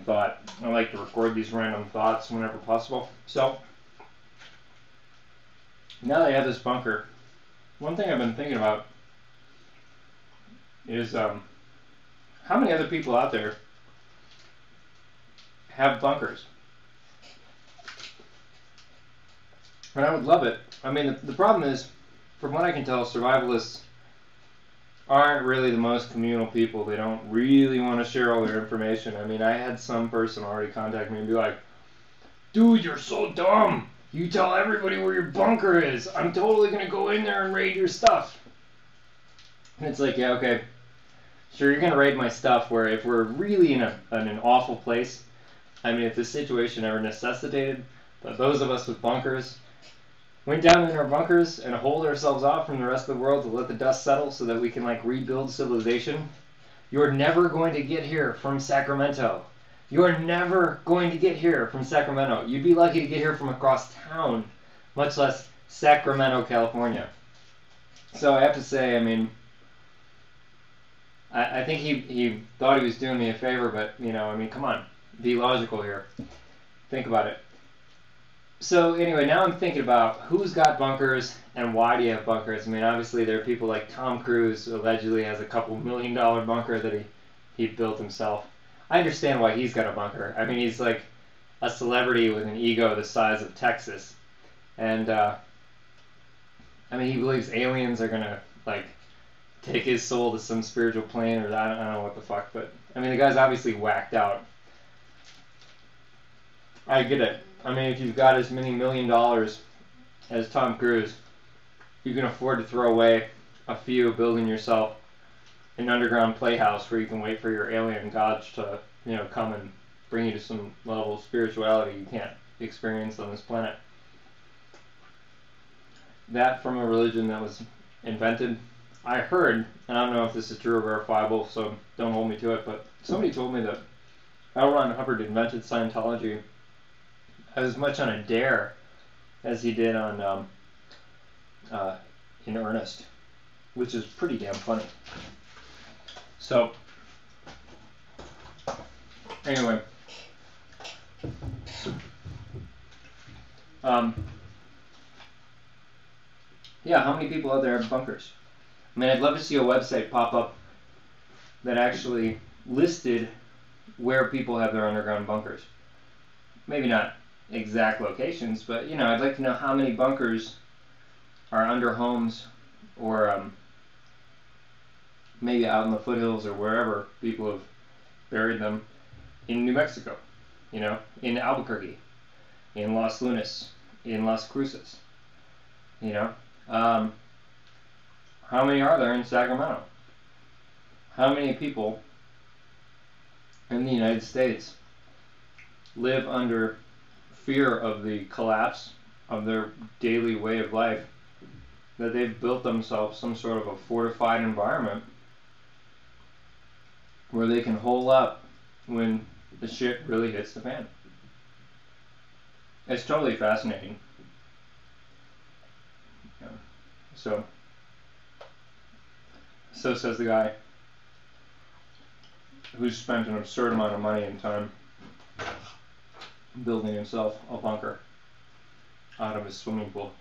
thought. I like to record these random thoughts whenever possible. So, now that I have this bunker, one thing I've been thinking about is how many other people out there have bunkers? And I would love it. I mean, the problem is, from what I can tell, survivalists aren't really the most communal people. They don't really want to share all their information. I mean, I had some person already contact me and be like, dude, you're so dumb. You tell everybody where your bunker is. I'm totally going to go in there and raid your stuff. And it's like, yeah, okay. Sure, you're going to raid my stuff where if we're really in an awful place, I mean, if the situation ever necessitated that those of us with bunkers went down in our bunkers and holed ourselves off from the rest of the world to let the dust settle so that we can, like, rebuild civilization, you're never going to get here from Sacramento. You're never going to get here from Sacramento. You'd be lucky to get here from across town, much less Sacramento, California. So I have to say, I mean, I think he thought he was doing me a favor, but, you know, I mean, come on. Be logical here. Think about it. So anyway, now I'm thinking about who's got bunkers and why do you have bunkers. I mean, obviously there are people like Tom Cruise, who allegedly has a couple $1 million bunker that he built himself. I understand why he's got a bunker. I mean, he's like a celebrity with an ego the size of Texas. And, I mean, he believes aliens are going to, like, take his soul to some spiritual plane, or I don't know what the fuck, but, I mean, the guy's obviously whacked out. I get it. I mean, if you've got as many $1 million as Tom Cruise, you can afford to throw away a few building yourself an underground playhouse where you can wait for your alien gods to, you know, come and bring you to some level of spirituality you can't experience on this planet. That from a religion that was invented, I heard, and I don't know if this is true or verifiable, so don't hold me to it, but somebody told me that L. Ron Hubbard invented Scientology as much on a dare as he did on in earnest, which is pretty damn funny. So, anyway, yeah, how many people out there have bunkers? I mean, I'd love to see a website pop up that actually listed where people have their underground bunkers. Maybe not exact locations, but, you know, I'd like to know how many bunkers are under homes or maybe out in the foothills or wherever people have buried them in New Mexico, you know, in Albuquerque, in Los Lunas, in Las Cruces, you know. How many are there in Sacramento? How many people in the United States live under fear of the collapse of their daily way of life, that they've built themselves some sort of a fortified environment where they can hole up when the shit really hits the fan? It's totally fascinating. Yeah. So says the guy who's spent an absurd amount of money and time building himself a bunker out of his swimming pool.